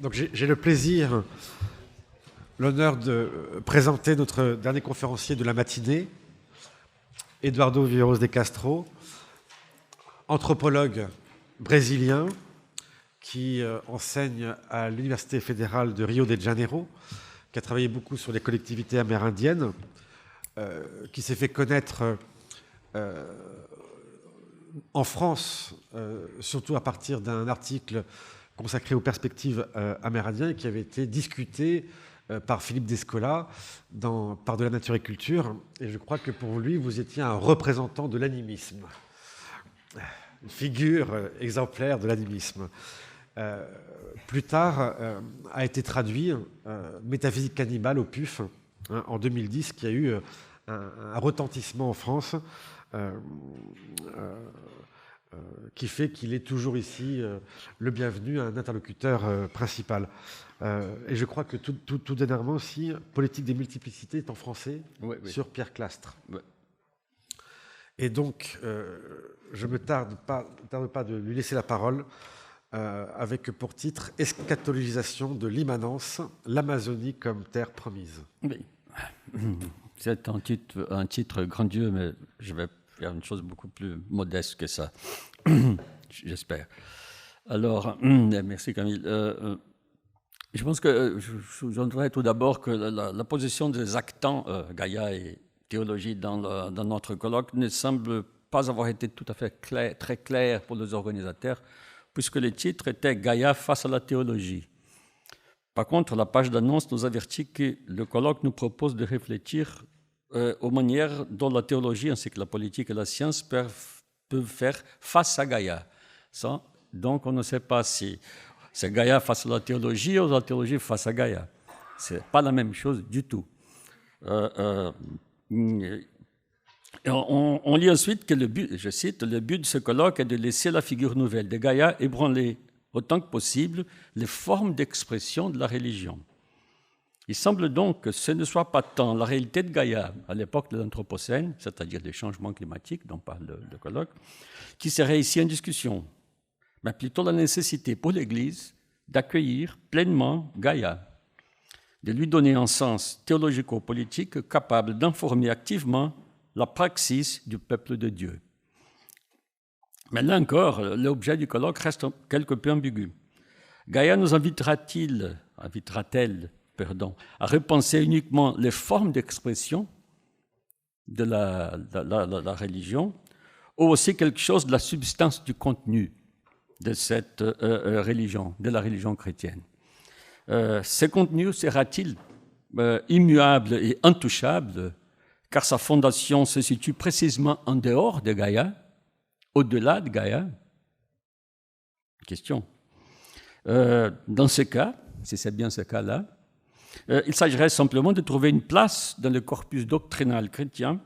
Donc j'ai le plaisir, l'honneur de présenter notre dernier conférencier de la matinée, Eduardo Viveiros de Castro, anthropologue brésilien qui enseigne à l'Université fédérale de Rio de Janeiro, qui a travaillé beaucoup sur les collectivités amérindiennes, qui s'est fait connaître en France, surtout à partir d'un article consacré aux perspectives amérindiennes et qui avait été discuté par Philippe Descola dans Par de la nature et culture. Et je crois que pour lui, vous étiez un représentant de l'animisme, une figure exemplaire de l'animisme. Plus tard, a été traduit Métaphysique cannibale au PUF en 2010, qui a eu un retentissement en France qui fait qu'il est toujours ici le bienvenu, un interlocuteur principal. Et je crois que tout dernièrement aussi, Politique des multiplicités est en français, oui. Sur Pierre Clastres. Oui. Et donc, je ne me tarde pas de lui laisser la parole avec pour titre « Eschatologisation de l'immanence, l'Amazonie comme terre promise ». Oui, c'est un titre grandiose, mais je vais faire une chose beaucoup plus modeste que ça, j'espère. Alors, merci Camille. Je pense que je voudrais tout d'abord que la position des actants, Gaïa et théologie, dans notre colloque ne semble pas avoir été tout à fait très claire pour les organisateurs, puisque le titre était Gaïa face à la théologie. Par contre, la page d'annonce nous avertit que le colloque nous propose de réfléchir aux manières dont la théologie ainsi que la politique et la science peuvent faire face à Gaïa. Ça, donc, on ne sait pas si c'est Gaïa face à la théologie ou la théologie face à Gaïa. Ce n'est pas la même chose du tout. On lit ensuite que le but, je cite, le but de ce colloque est de laisser la figure nouvelle de Gaïa ébranler autant que possible les formes d'expression de la religion. Il semble donc que ce ne soit pas tant la réalité de Gaïa à l'époque de l'Anthropocène, c'est-à-dire des changements climatiques dont parle le colloque, qui serait ici en discussion, mais plutôt la nécessité pour l'Église d'accueillir pleinement Gaïa, de lui donner un sens théologico-politique capable d'informer activement la praxis du peuple de Dieu. Mais là encore, l'objet du colloque reste quelque peu ambigu. Gaïa nous invitera-t-elle à repenser uniquement les formes d'expression de la religion, ou aussi quelque chose de la substance du contenu de cette religion, de la religion chrétienne. Ce contenu sera-t-il immuable et intouchable, car sa fondation se situe précisément en dehors de Gaïa, au-delà de Gaïa? Question. Dans ce cas, si c'est bien ce cas-là, il s'agirait simplement de trouver une place dans le corpus doctrinal chrétien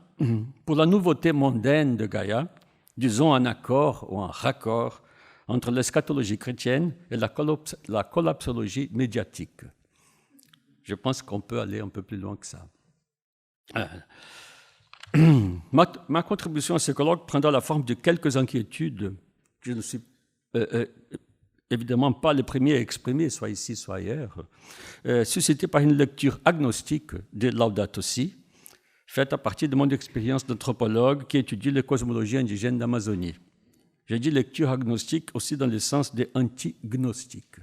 pour la nouveauté mondaine de Gaïa, disons un accord ou un raccord entre l'eschatologie chrétienne et la collapsologie médiatique. Je pense qu'on peut aller un peu plus loin que ça. Ma contribution à ce colloque prendra la forme de quelques inquiétudes que je ne suis évidemment pas le premier à exprimer, soit ici, soit ailleurs, suscitées par une lecture agnostique de Laudato Si, faite à partir de mon expérience d'anthropologue qui étudie les cosmologies indigènes d'Amazonie. J'ai dit lecture agnostique aussi dans le sens des anti-gnostiques.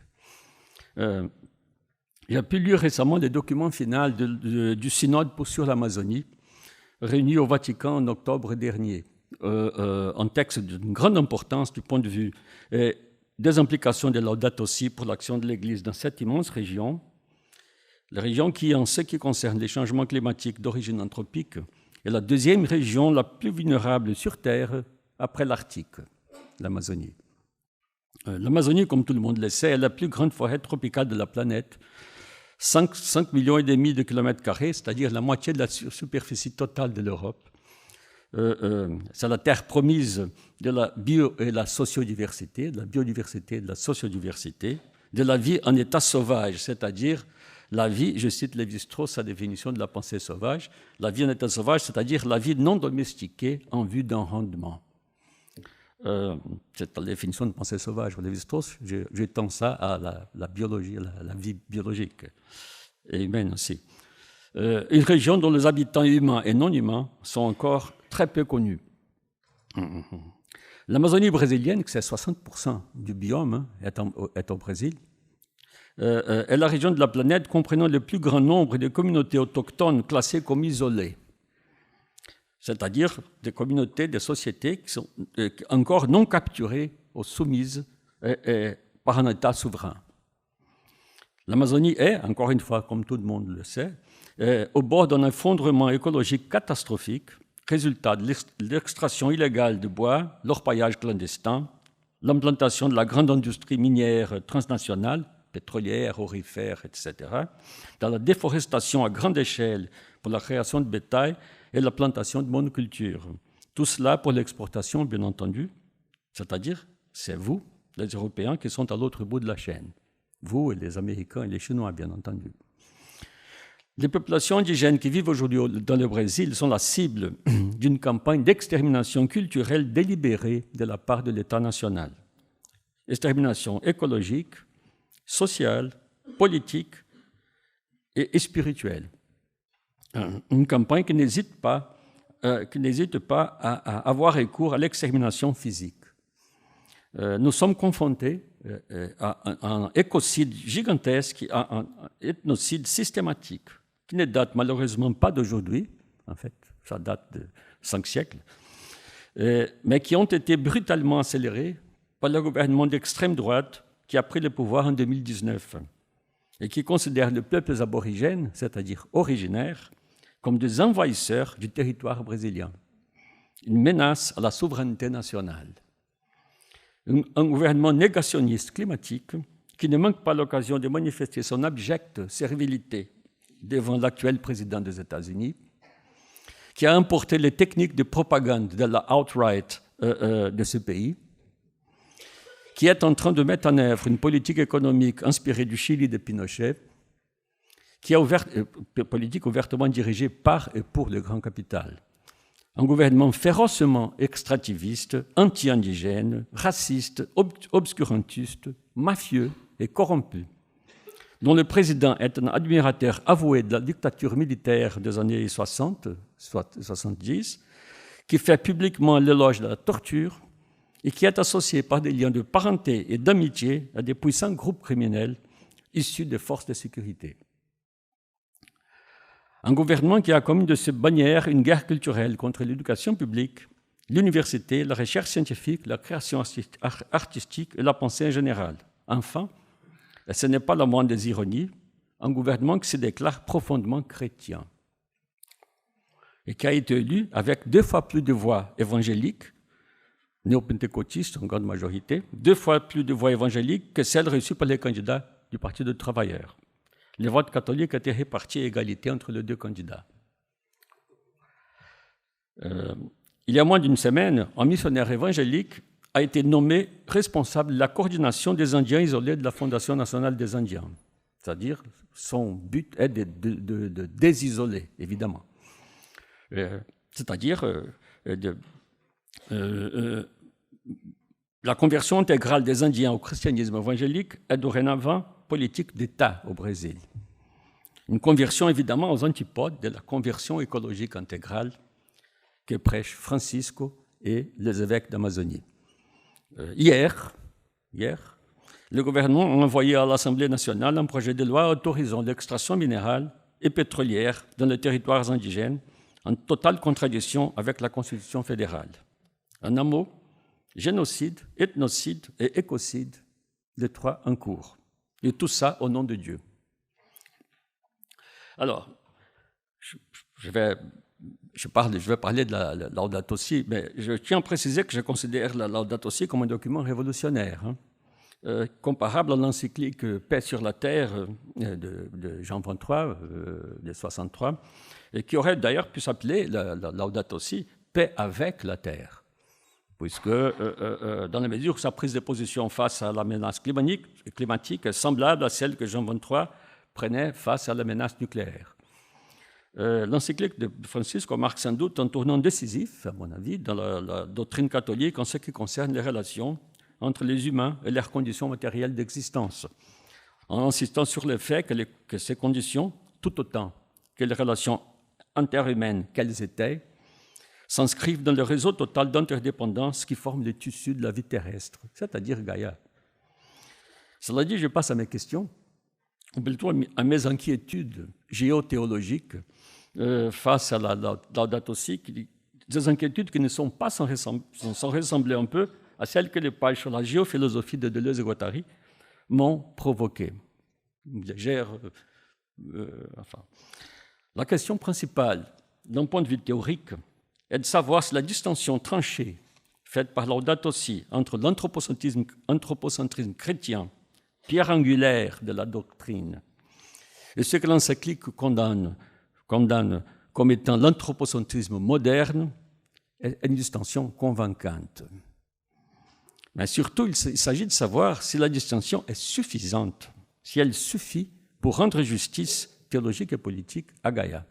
J'ai pu lire récemment les documents finaux du synode sur l'Amazonie, réuni au Vatican en octobre dernier, un texte d'une grande importance du point de vue des implications de Laudato Si pour l'action de l'Église dans cette immense région, la région qui, en ce qui concerne les changements climatiques d'origine anthropique, est la deuxième région la plus vulnérable sur Terre après l'Arctique, l'Amazonie. L'Amazonie, comme tout le monde le sait, est la plus grande forêt tropicale de la planète, 5,5 millions de kilomètres carrés, c'est-à-dire la moitié de la superficie totale de l'Europe. C'est la terre promise de la bio et la sociodiversité, de la biodiversité et de la sociodiversité, de la vie en état sauvage, c'est-à-dire la vie, je cite Lévi-Strauss, sa définition de la pensée sauvage, la vie en état sauvage, c'est-à-dire la vie non domestiquée en vue d'un rendement. C'est la définition de pensée sauvage pour Lévi-Strauss. J'étends ça à la biologie, à la vie biologique et humaine aussi. Une région dont les habitants humains et non humains sont encore très peu connus. L'Amazonie brésilienne, qui c'est 60% du biome, est au Brésil, est la région de la planète comprenant le plus grand nombre de communautés autochtones classées comme isolées, c'est-à-dire des communautés, des sociétés qui sont encore non capturées ou soumises par un État souverain. L'Amazonie est, encore une fois, comme tout le monde le sait, au bord d'un effondrement écologique catastrophique, résultat de l'extraction illégale de bois, l'orpaillage clandestin, l'implantation de la grande industrie minière transnationale, pétrolière, aurifère, etc., dans la déforestation à grande échelle pour la création de bétail et la plantation de monocultures. Tout cela pour l'exportation, bien entendu, c'est-à-dire, c'est vous, les Européens, qui sont à l'autre bout de la chaîne. Vous et les Américains et les Chinois, bien entendu. Les populations indigènes qui vivent aujourd'hui dans le Brésil sont la cible d'une campagne d'extermination culturelle délibérée de la part de l'État national. Extermination écologique, sociale, politique et spirituelle. Une campagne qui n'hésite pas à avoir recours à l'extermination physique. Nous sommes confrontés à un écocide gigantesque, à un ethnocide systématique, qui ne date malheureusement pas d'aujourd'hui, en fait, ça date de 5 siècles, mais qui ont été brutalement accélérés par le gouvernement d'extrême droite qui a pris le pouvoir en 2019 et qui considère les peuples aborigènes, c'est-à-dire originaires, comme des envahisseurs du territoire brésilien, une menace à la souveraineté nationale. Un gouvernement négationniste climatique qui ne manque pas l'occasion de manifester son abjecte servilité devant l'actuel président des États-Unis, qui a importé les techniques de propagande de la alt-right de ce pays, qui est en train de mettre en œuvre une politique économique inspirée du Chili de Pinochet, qui est politique ouvertement dirigée par et pour le grand capital. Un gouvernement férocement extractiviste, anti-indigène, raciste, obscurantiste, mafieux et corrompu, dont le président est un admirateur avoué de la dictature militaire des années 60, soit 70, qui fait publiquement l'éloge de la torture et qui est associé par des liens de parenté et d'amitié à des puissants groupes criminels issus des forces de sécurité. Un gouvernement qui a comme une de ses bannières une guerre culturelle contre l'éducation publique, l'université, la recherche scientifique, la création artistique et la pensée en général. Enfin, et ce n'est pas la moindre des ironies, un gouvernement qui se déclare profondément chrétien et qui a été élu avec 2 fois plus de voix évangéliques, néo-pentecôtistes en grande majorité, 2 fois plus de voix évangéliques que celles reçues par les candidats du Parti des travailleurs. Les votes catholiques étaient répartis à égalité entre les 2 candidats. Il y a moins d'une semaine, un missionnaire évangélique a été nommé responsable de la coordination des Indiens isolés de la Fondation nationale des Indiens. C'est-à-dire, son but est de désisoler, évidemment. C'est-à-dire, la conversion intégrale des Indiens au christianisme évangélique est dorénavant politique d'État au Brésil. Une conversion évidemment aux antipodes de la conversion écologique intégrale que prêchent Francisco et les évêques d'Amazonie. Hier, le gouvernement a envoyé à l'Assemblée nationale un projet de loi autorisant l'extraction minérale et pétrolière dans les territoires indigènes, en totale contradiction avec la Constitution fédérale. En un mot, génocide, ethnocide et écocide, les 3 en cours. Et tout ça au nom de Dieu. Alors, je vais parler de la Laudato Si, mais je tiens à préciser que je considère la Laudato Si comme un document révolutionnaire, comparable à l'encyclique Paix sur la Terre de Jean XXIII, de 63, et qui aurait d'ailleurs pu s'appeler la Laudato Si, Paix avec la Terre, puisque dans la mesure où sa prise de position face à la menace climatique est semblable à celle que Jean XXIII prenait face à la menace nucléaire. L'encyclique de Francisco marque sans doute un tournant décisif, à mon avis, dans la doctrine catholique en ce qui concerne les relations entre les humains et leurs conditions matérielles d'existence, en insistant sur le fait que ces conditions, tout autant que les relations interhumaines qu'elles étaient, s'inscrivent dans le réseau total d'interdépendance qui forme les tissus de la vie terrestre, c'est-à-dire Gaïa. Cela dit, je passe à mes questions, ou plutôt à mes inquiétudes géothéologiques face à la Laudato Si, des inquiétudes qui ne sont pas sans ressembler un peu à celles que les pages sur la géophilosophie de Deleuze et Guattari m'ont provoquées. La question principale, d'un point de vue théorique, est de savoir si la distinction tranchée faite par Laudato Si entre l'anthropocentrisme chrétien, pierre angulaire de la doctrine, et ce que l'encyclique condamne comme étant l'anthropocentrisme moderne, est une distinction convaincante. Mais surtout, il s'agit de savoir si la distinction est suffisante, si elle suffit pour rendre justice théologique et politique à Gaïa.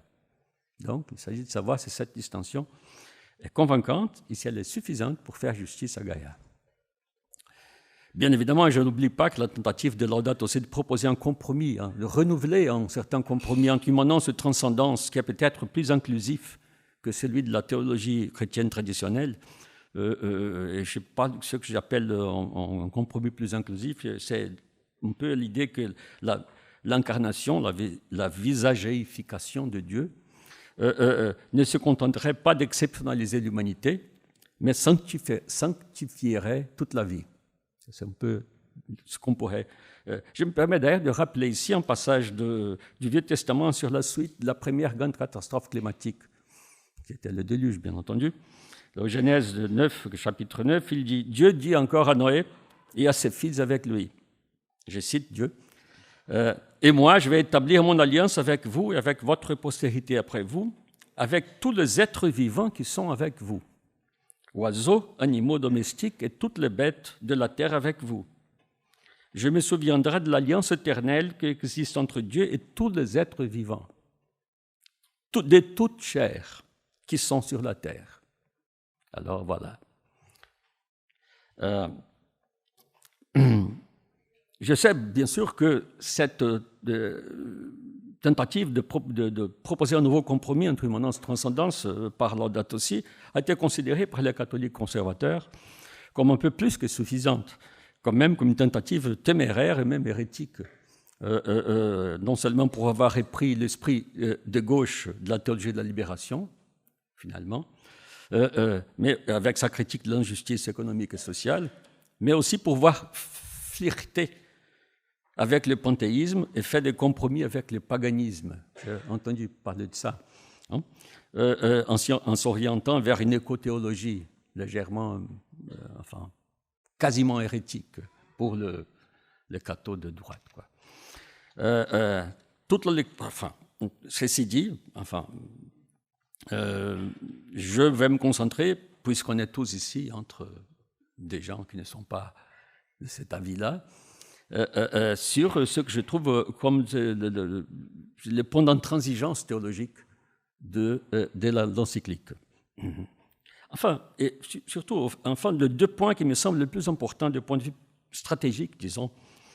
Donc, il s'agit de savoir si cette distinction est convaincante et si elle est suffisante pour faire justice à Gaïa. Bien évidemment, je n'oublie pas que la tentative de Laudato Si de proposer un compromis, de renouveler un certain compromis en immanence de transcendance qui est peut-être plus inclusif que celui de la théologie chrétienne traditionnelle, et je sais pas ce que j'appelle un compromis plus inclusif, c'est un peu l'idée que l'incarnation, la visagéification de Dieu, ne se contenterait pas d'exceptionnaliser l'humanité, mais sanctifierait toute la vie. C'est un peu ce qu'on pourrait... je me permets d'ailleurs de rappeler ici un passage du Vieux Testament sur la suite de la première grande catastrophe climatique, qui était le déluge, bien entendu. Au Genèse 9, chapitre 9, il dit « Dieu dit encore à Noé et à ses fils avec lui. » Je cite Dieu. « Et moi, je vais établir mon alliance avec vous et avec votre postérité après vous, avec tous les êtres vivants qui sont avec vous. Oiseaux, animaux domestiques et toutes les bêtes de la terre avec vous. Je me souviendrai de l'alliance éternelle qui existe entre Dieu et tous les êtres vivants, de toute chair qui sont sur la terre. » Alors voilà. Je sais bien sûr que cette tentative de proposer un nouveau compromis entre immanence et transcendance par Laudato Si a été considérée par les catholiques conservateurs comme un peu plus que suffisante, quand même comme une tentative téméraire et même hérétique, non seulement pour avoir repris l'esprit de gauche de la théologie de la libération, finalement, mais avec sa critique de l'injustice économique et sociale, mais aussi pour voir flirter avec le panthéisme et fait des compromis avec le paganisme. J'ai entendu parler de ça, hein, en s'orientant vers une écothéologie légèrement, quasiment hérétique pour le catho de droite, quoi. Ceci dit, je vais me concentrer, puisqu'on est tous ici entre des gens qui ne sont pas de cet avis-là, sur ce que je trouve comme le point d'intransigeance théologique de l'encyclique. Et surtout, de deux points qui me semblent les plus importants du point de vue stratégique, disons,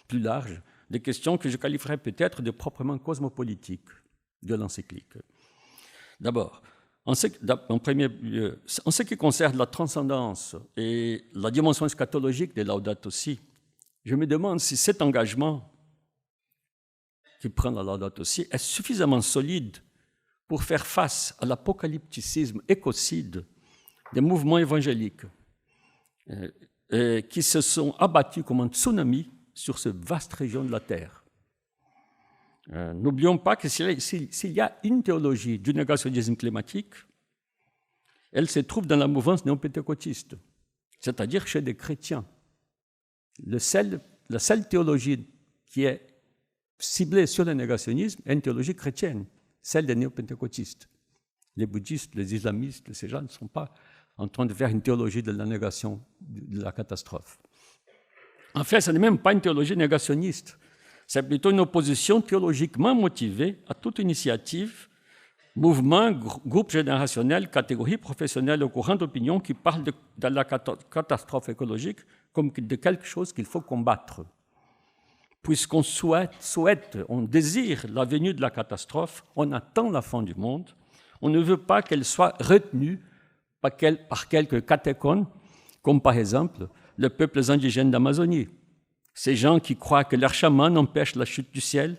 plus large, des questions que je qualifierais peut-être de proprement cosmopolitiques de l'encyclique. D'abord, en premier lieu, en ce qui concerne la transcendance et la dimension eschatologique de Laudato Si, je me demande si cet engagement qui prend la Laudato Si est suffisamment solide pour faire face à l'apocalypticisme écocide des mouvements évangéliques qui se sont abattus comme un tsunami sur cette vaste région de la Terre. N'oublions pas que s'il y a une théologie du négationnisme climatique, elle se trouve dans la mouvance néo-pentecôtiste, c'est-à-dire chez des chrétiens. La seule théologie qui est ciblée sur le négationnisme est une théologie chrétienne, celle des néo-pentecôtistes. Les bouddhistes, les islamistes, ces gens ne sont pas en train de faire une théologie de la négation de la catastrophe. En fait, ce n'est même pas une théologie négationniste, c'est plutôt une opposition théologiquement motivée à toute initiative Mouvement, groupe générationnel, catégorie professionnelle ou courant d'opinion qui parle de la catastrophe écologique comme de quelque chose qu'il faut combattre. Puisqu'on souhaite, on désire la venue de la catastrophe, on attend la fin du monde, on ne veut pas qu'elle soit retenue par quelques catéchones, comme par exemple les peuples indigènes d'Amazonie. Ces gens qui croient que leurs chamans empêchent la chute du ciel,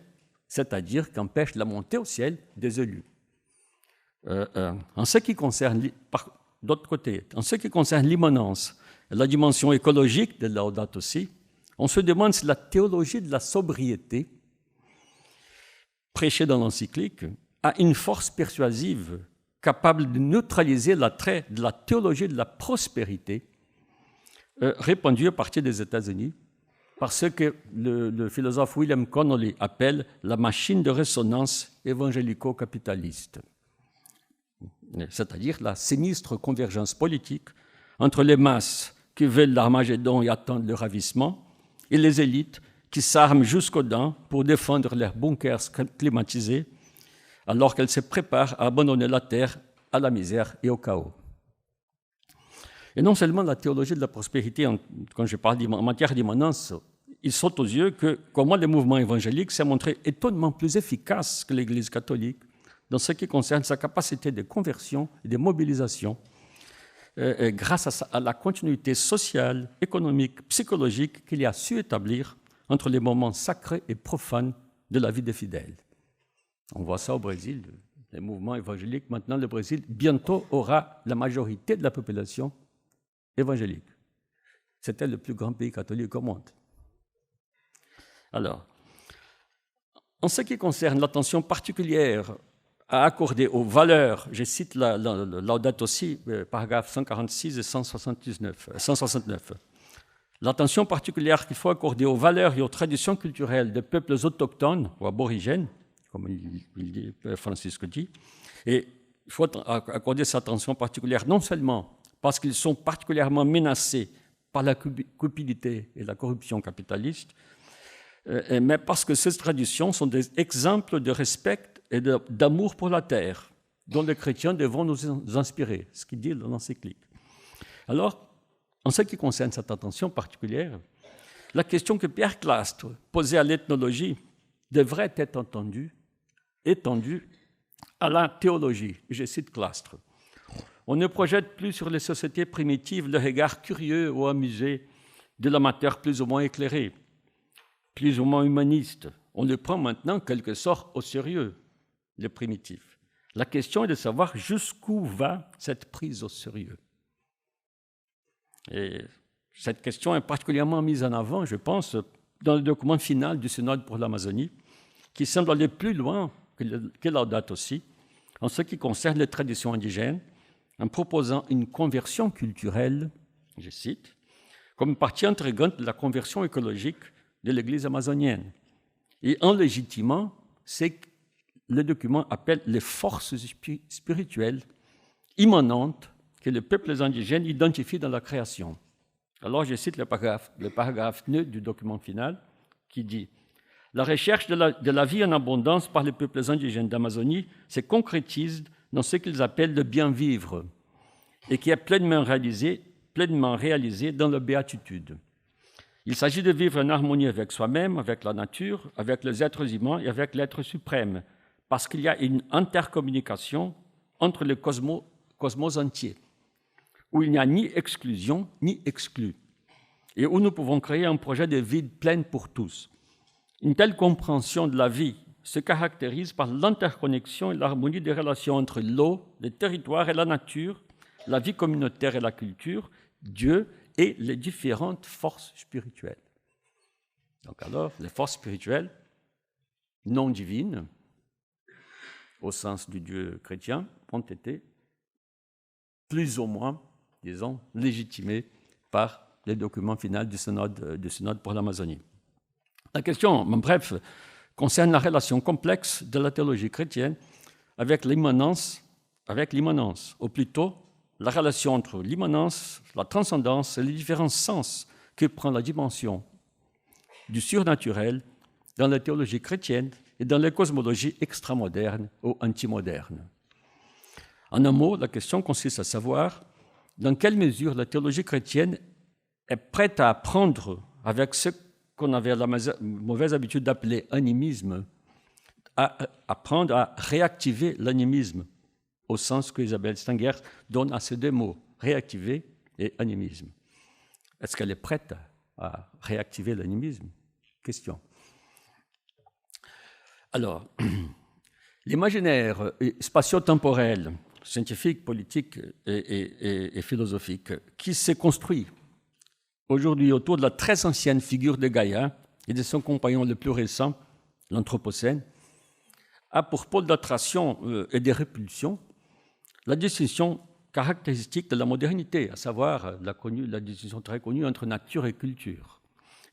c'est-à-dire qu'empêchent la montée au ciel des élus. En ce qui concerne, d'autre côté, en ce qui concerne l'immanence et la dimension écologique de Laudato Si, on se demande si la théologie de la sobriété, prêchée dans l'encyclique, a une force persuasive capable de neutraliser l'attrait de la théologie de la prospérité, répandue à partir des États-Unis, par ce que le philosophe William Connolly appelle la machine de résonance évangélico-capitaliste, c'est-à-dire la sinistre convergence politique entre les masses qui veulent l'Armagédon et attendent le ravissement et les élites qui s'arment jusqu'aux dents pour défendre leurs bunkers climatisés alors qu'elles se préparent à abandonner la terre à la misère et au chaos. Et non seulement la théologie de la prospérité, quand je parle en matière d'immanence, il saute aux yeux que comment le mouvement évangélique s'est montré étonnamment plus efficace que l'Église catholique dans ce qui concerne sa capacité de conversion et de mobilisation grâce à la continuité sociale, économique, psychologique qu'il a su établir entre les moments sacrés et profanes de la vie des fidèles. On voit ça au Brésil, les mouvements évangéliques. Maintenant, le Brésil, bientôt, aura la majorité de la population évangélique. C'était le plus grand pays catholique au monde. Alors, en ce qui concerne l'attention particulière à accorder aux valeurs, je cite Laudato Si, paragraphes 146 et 169. L'attention particulière qu'il faut accorder aux valeurs et aux traditions culturelles des peuples autochtones ou aborigènes, comme Francisco dit, et il faut accorder cette attention particulière non seulement parce qu'ils sont particulièrement menacés par la cupidité et la corruption capitaliste, mais parce que ces traditions sont des exemples de respect et d'amour pour la terre, dont les chrétiens devront nous inspirer, ce qu'il dit dans l'encyclique. Alors, en ce qui concerne cette attention particulière, la question que Pierre Clastres posait à l'ethnologie devrait être étendue à la théologie. Je cite Clastres. On ne projette plus sur les sociétés primitives le regard curieux ou amusé de l'amateur plus ou moins éclairé, plus ou moins humaniste. On le prend maintenant, en quelque sorte, au sérieux, le primitif. La question est de savoir jusqu'où va cette prise au sérieux. Et cette question est particulièrement mise en avant, je pense, dans le document final du Synode pour l'Amazonie, qui semble aller plus loin que Laudato Si en ce qui concerne les traditions indigènes, en proposant une conversion culturelle, je cite, comme partie intégrante de la conversion écologique de l'Église amazonienne, et en légitimant ce que le document appelle les forces spirituelles immanentes que les peuples indigènes identifient dans la création. Alors je cite le paragraphe 9 du document final qui dit « La recherche de la vie en abondance par les peuples indigènes d'Amazonie se concrétise dans ce qu'ils appellent le bien-vivre et qui est pleinement réalisé dans la béatitude. Il s'agit de vivre en harmonie avec soi-même, avec la nature, avec les êtres humains et avec l'être suprême, parce qu'il y a une intercommunication entre le cosmos entier, où il n'y a ni exclusion ni exclu, et où nous pouvons créer un projet de vie pleine pour tous. Une telle compréhension de la vie se caractérise par l'interconnexion et l'harmonie des relations entre l'eau, le territoire et la nature, la vie communautaire et la culture, Dieu et les différentes forces spirituelles. Donc alors, les forces spirituelles non divines, au sens du Dieu chrétien, ont été plus ou moins, disons, légitimées par les documents finaux du Synode pour l'Amazonie. La question, en bref, concerne la relation complexe de la théologie chrétienne avec l'immanence, ou plutôt la relation entre l'immanence, la transcendance et les différents sens que prend la dimension du surnaturel dans la théologie chrétienne et dans les cosmologies extramodernes ou antimodernes. En un mot, la question consiste à savoir dans quelle mesure la théologie chrétienne est prête à apprendre avec ce qu'on avait la mauvaise habitude d'appeler animisme, à apprendre à réactiver l'animisme, au sens que Isabelle Stengers donne à ces deux mots, réactiver et animisme. Est-ce qu'elle est prête à réactiver l'animisme? Question. Alors, l'imaginaire spatio-temporel, scientifique, politique et philosophique, qui s'est construit aujourd'hui autour de la très ancienne figure de Gaïa et de son compagnon le plus récent, l'Anthropocène, a pour pôle d'attraction et de répulsion la distinction caractéristique de la modernité, à savoir la distinction très connue entre nature et culture.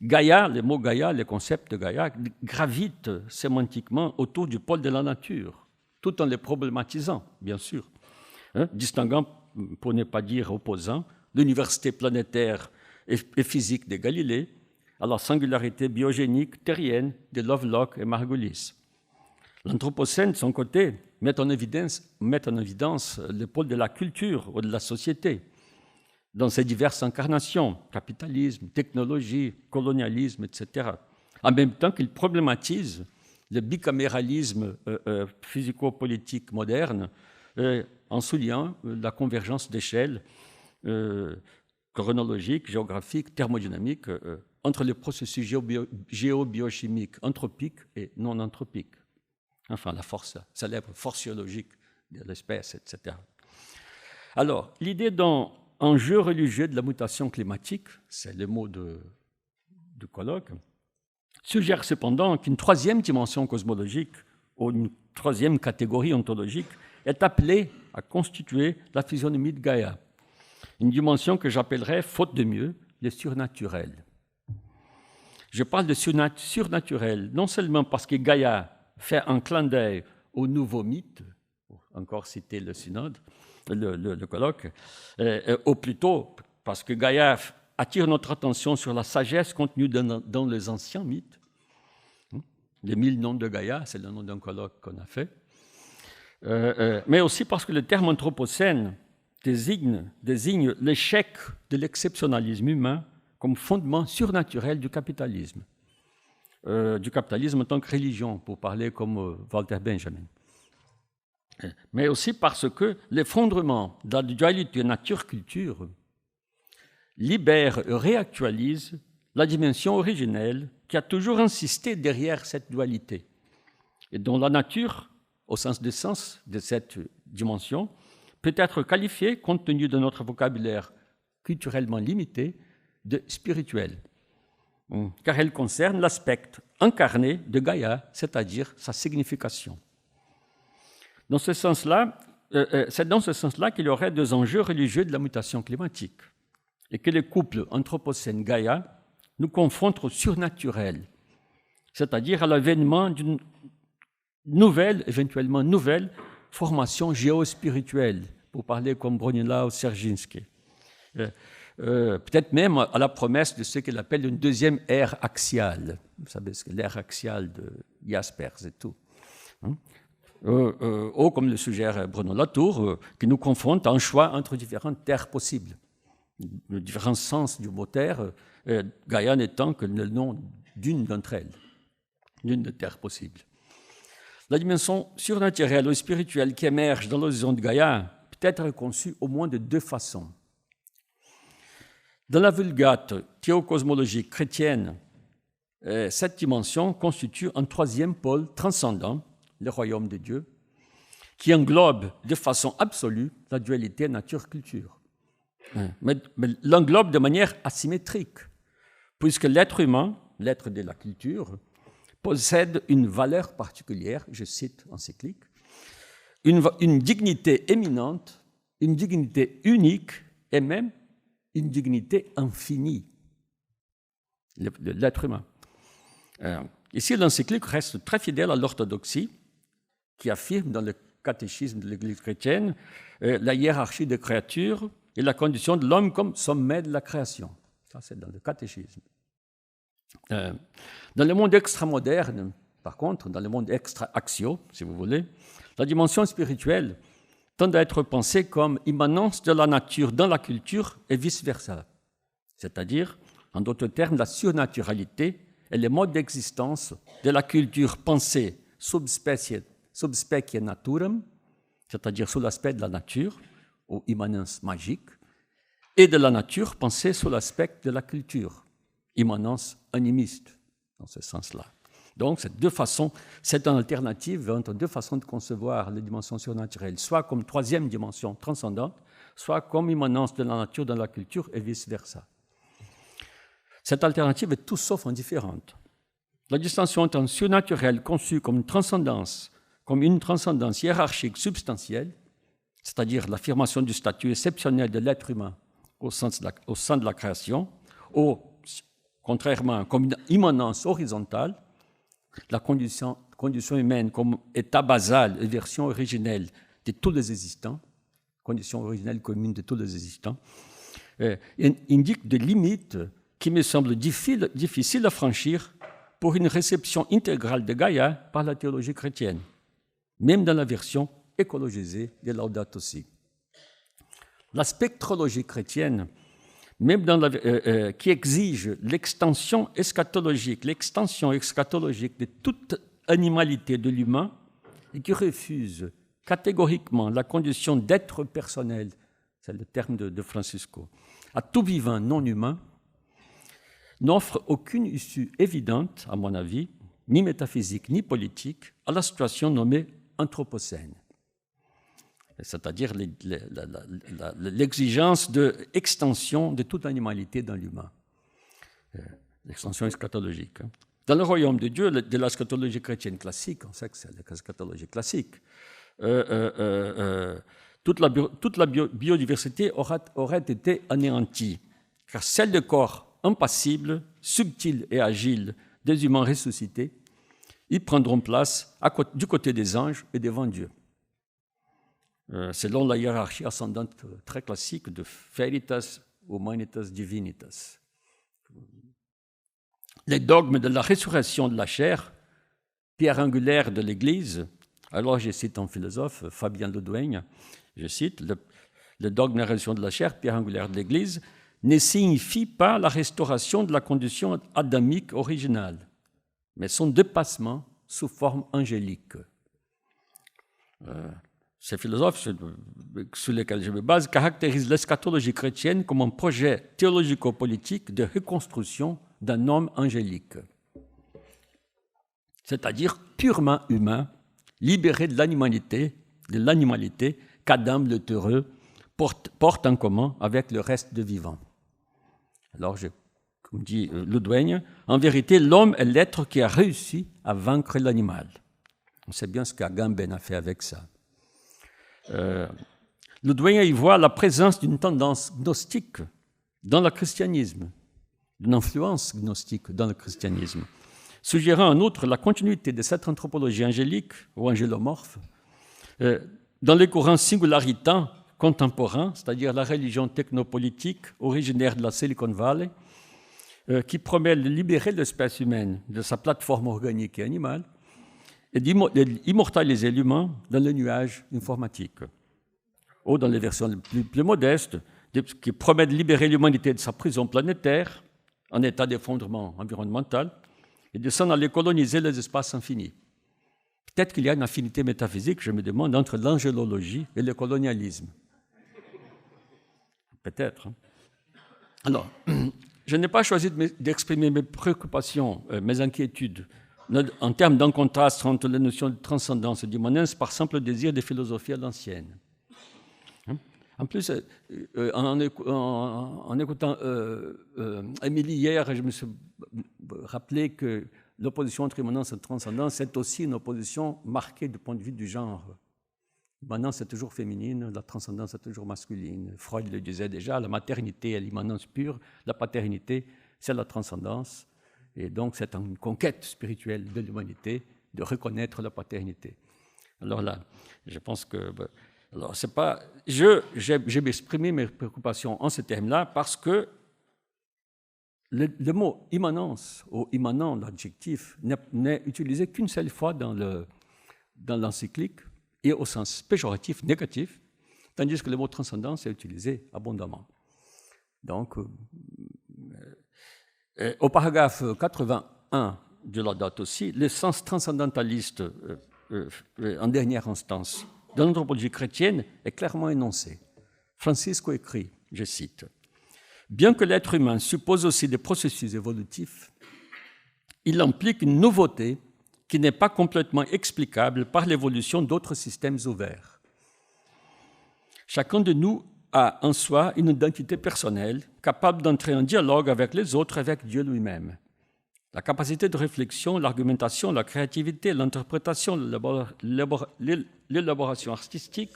Gaïa, les mots Gaïa, les concepts de Gaïa gravitent sémantiquement autour du pôle de la nature, tout en les problématisant, bien sûr, distinguant, pour ne pas dire opposant, l'université planétaire et physique de Galilée à la singularité biogénique terrienne de Lovelock et Margulis. L'Anthropocène, de son côté, met en évidence le pôle de la culture ou de la société dans ses diverses incarnations, capitalisme, technologie, colonialisme, etc. En même temps qu'il problématise le bicaméralisme physico-politique moderne en soulignant la convergence d'échelles chronologiques, géographiques, thermodynamiques entre les processus géobiochimiques anthropiques et non anthropiques. Enfin, la célèbre forciologique de l'espèce, etc. Alors, l'idée d'un enjeu religieux de la mutation climatique, c'est le mot du colloque, suggère cependant qu'une troisième dimension cosmologique ou une troisième catégorie ontologique est appelée à constituer la physionomie de Gaïa, une dimension que j'appellerais, faute de mieux, le surnaturel. Je parle de surnaturel non seulement parce que Gaïa fait un clin d'œil au nouveau mythe, encore citer le synode, le colloque, ou plutôt parce que Gaïa attire notre attention sur la sagesse contenue dans les anciens mythes. Les 1000 noms de Gaïa, c'est le nom d'un colloque qu'on a fait. Mais aussi parce que le terme anthropocène désigne l'échec de l'exceptionnalisme humain comme fondement surnaturel du capitalisme en tant que religion, pour parler comme Walter Benjamin. Mais aussi parce que l'effondrement de la dualité nature-culture libère et réactualise la dimension originelle qui a toujours insisté derrière cette dualité, et dont la nature, au sens de cette dimension, peut être qualifiée, compte tenu de notre vocabulaire culturellement limité, de spirituel, car elle concerne l'aspect incarné de Gaïa, c'est-à-dire sa signification. C'est dans ce sens-là qu'il y aurait deux enjeux religieux de la mutation climatique, et que le couple Anthropocène-Gaïa nous confronte au surnaturel, c'est-à-dire à l'avènement d'une éventuellement nouvelle formation géospirituelle, pour parler comme Bronislaw Dzerzhinsky. Peut-être même à la promesse de ce qu'il appelle une deuxième ère axiale. Vous savez, l'ère axiale de Jaspers et tout. Ou, comme le suggère Bruno Latour, qui nous confronte à un choix entre différentes terres possibles. Le différent sens du mot terre, Gaïa n'étant que le nom d'une d'entre elles, d'une des terres possibles. La dimension surnaturelle ou spirituelle qui émerge dans l'horizon de Gaïa peut être conçue au moins de deux façons. Dans la vulgate théocosmologique chrétienne, cette dimension constitue un troisième pôle transcendant, le royaume de Dieu, qui englobe de façon absolue la dualité nature-culture. Mais l'englobe de manière asymétrique, puisque l'être humain, l'être de la culture, possède une valeur particulière, je cite encyclique, une dignité éminente, une dignité unique et même une dignité infinie, l'être humain. Ici, l'encyclique reste très fidèle à l'orthodoxie, qui affirme dans le catéchisme de l'Église chrétienne la hiérarchie des créatures et la condition de l'homme comme sommet de la création. Ça, c'est dans le catéchisme. Dans le monde extramoderne, par contre, dans le monde extra-axio, si vous voulez, la dimension spirituelle tendent à être pensées comme immanence de la nature dans la culture et vice-versa. C'est-à-dire, en d'autres termes, la surnaturalité et les modes d'existence de la culture pensée sub specie naturam, c'est-à-dire sous l'aspect de la nature, ou immanence magique, et de la nature pensée sous l'aspect de la culture, immanence animiste, dans ce sens-là. Donc, c'est une alternative entre deux façons de concevoir les dimensions surnaturelles, soit comme troisième dimension transcendante, soit comme immanence de la nature dans la culture et vice-versa. Cette alternative est tout sauf indifférente. La distinction entre un surnaturel conçu comme une transcendance hiérarchique substantielle, c'est-à-dire l'affirmation du statut exceptionnel de l'être humain au sein de la création, ou, contrairement, comme une immanence horizontale, la condition humaine comme état basal et version originelle de tous les existants, condition originelle commune de tous les existants, indique des limites qui me semblent difficiles à franchir pour une réception intégrale de Gaïa par la théologie chrétienne, même dans la version écologisée de Laudato Si. La spectrologie chrétienne, même qui exige l'extension eschatologique de toute animalité de l'humain et qui refuse catégoriquement la condition d'être personnel, c'est le terme de Francisco, à tout vivant non humain, n'offre aucune issue évidente, à mon avis, ni métaphysique ni politique, à la situation nommée anthropocène. C'est-à-dire l'exigence d'extension de toute animalité dans l'humain. L'extension eschatologique. Dans le royaume de Dieu, de la scatologie chrétienne classique, on sait que c'est la scatologie classique, toute la biodiversité aurait été anéantie, car celle de corps impassibles, subtils et agiles des humains ressuscités, ils prendront place du côté des anges et devant Dieu. Selon la hiérarchie ascendante très classique de Veritas, Humanitas, Divinitas. Les dogmes de la résurrection de la chair, pierre angulaire de l'Église, alors je cite un philosophe, Fabien Ledoigne, je cite, le dogme de la résurrection de la chair, pierre angulaire de l'Église, ne signifie pas la restauration de la condition adamique originale, mais son dépassement sous forme angélique. Ces philosophes sur lesquels je me base caractérisent l'eschatologie chrétienne comme un projet théologico-politique de reconstruction d'un homme angélique, c'est-à-dire purement humain, libéré de l'animalité qu'Adam le Heureux porte en commun avec le reste des vivants. Alors, comme dit Ledoigne, en vérité, l'homme est l'être qui a réussi à vaincre l'animal. On sait bien ce qu'Agamben a fait avec ça. Ledoigne y voit la présence d'une tendance gnostique dans le christianisme, d'une influence gnostique dans le christianisme, suggérant en outre la continuité de cette anthropologie angélique ou angélomorphe dans les courants singularitants contemporains, c'est-à-dire la religion technopolitique originaire de la Silicon Valley, qui promet de libérer l'espèce humaine de sa plateforme organique et animale et d'immortaliser l'humain dans le nuage informatique. Ou dans les versions les plus modestes, qui promet de libérer l'humanité de sa prison planétaire, en état d'effondrement environnemental, et de s'en aller coloniser les espaces infinis. Peut-être qu'il y a une affinité métaphysique, je me demande, entre l'angélologie et le colonialisme. Peut-être. Hein. Alors, je n'ai pas choisi d'exprimer mes préoccupations, mes inquiétudes, en termes d'un contraste entre les notions de transcendance et d'immanence par simple désir des philosophies à l'ancienne. En plus, en écoutant Émilie hier, je me suis rappelé que l'opposition entre immanence et transcendance est aussi une opposition marquée du point de vue du genre. L'immanence est toujours féminine, la transcendance est toujours masculine. Freud le disait déjà, la maternité est l'immanence pure, la paternité, c'est la transcendance. Et donc, c'est une conquête spirituelle de l'humanité de reconnaître la paternité. Alors là, je pense que... Alors, c'est pas... J'ai exprimé mes préoccupations en ces termes-là parce que le mot immanence ou immanent, l'adjectif, n'est utilisé qu'une seule fois dans l'encyclique et au sens péjoratif, négatif, tandis que le mot transcendance est utilisé abondamment. Donc, au paragraphe 81 de la date aussi, le sens transcendentaliste en dernière instance de l'anthropologie chrétienne est clairement énoncé. Francisco écrit, je cite, « Bien que l'être humain suppose aussi des processus évolutifs, il implique une nouveauté qui n'est pas complètement explicable par l'évolution d'autres systèmes ouverts. Chacun de nous a en soi une identité personnelle, capable d'entrer en dialogue avec les autres, avec Dieu lui-même. La capacité de réflexion, l'argumentation, la créativité, l'interprétation, l'élaboration artistique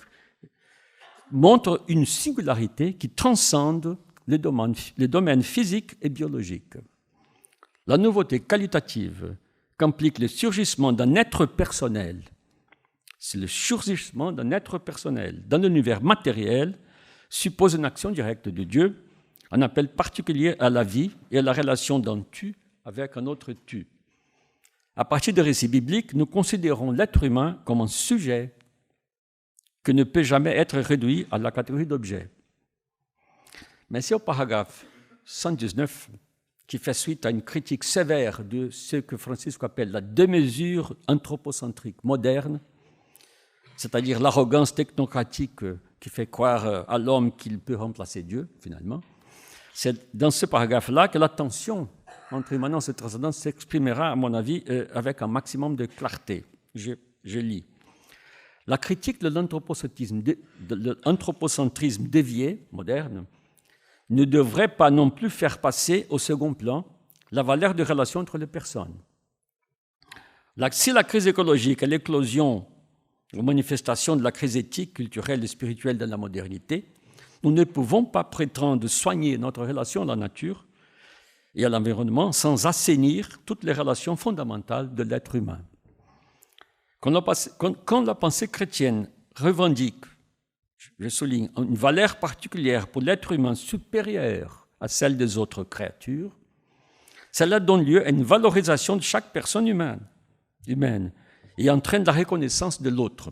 montrent une singularité qui transcende les domaines physiques et biologiques. La nouveauté qualitative qu'implique le surgissement d'un être personnel, c'est le surgissement d'un être personnel dans l'univers matériel, suppose une action directe de Dieu, un appel particulier à la vie et à la relation d'un tu avec un autre tu. À partir des récits bibliques, nous considérons l'être humain comme un sujet qui ne peut jamais être réduit à la catégorie d'objet. Mais c'est au paragraphe 119 qui fait suite à une critique sévère de ce que Francisco appelle la démesure anthropocentrique moderne, c'est-à-dire l'arrogance technocratique qui fait croire à l'homme qu'il peut remplacer Dieu, finalement. C'est dans ce paragraphe-là que la tension entre immanence et transcendance s'exprimera, à mon avis, avec un maximum de clarté. Je lis. La critique de l'anthropocentrisme dévié, moderne, ne devrait pas non plus faire passer au second plan la valeur des relations entre les personnes. Si la crise écologique est l'éclosion aux manifestations de la crise éthique, culturelle et spirituelle de la modernité, nous ne pouvons pas prétendre soigner notre relation à la nature et à l'environnement sans assainir toutes les relations fondamentales de l'être humain. Quand la pensée chrétienne revendique, je souligne, une valeur particulière pour l'être humain supérieure à celle des autres créatures, cela donne lieu à une valorisation de chaque personne humaine et entraîne la reconnaissance de l'autre.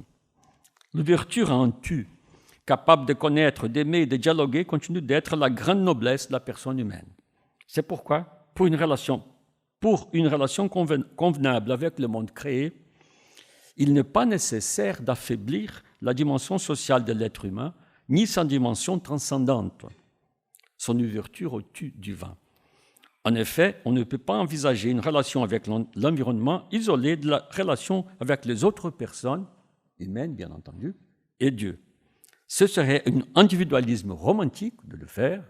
L'ouverture à un tu, capable de connaître, d'aimer et de dialoguer, continue d'être la grande noblesse de la personne humaine. C'est pourquoi, pour une relation convenable avec le monde créé, il n'est pas nécessaire d'affaiblir la dimension sociale de l'être humain, ni sa dimension transcendante, son ouverture au tu divin. En effet, on ne peut pas envisager une relation avec l'environnement isolée de la relation avec les autres personnes, humaines bien entendu, et Dieu. Ce serait un individualisme romantique de le faire,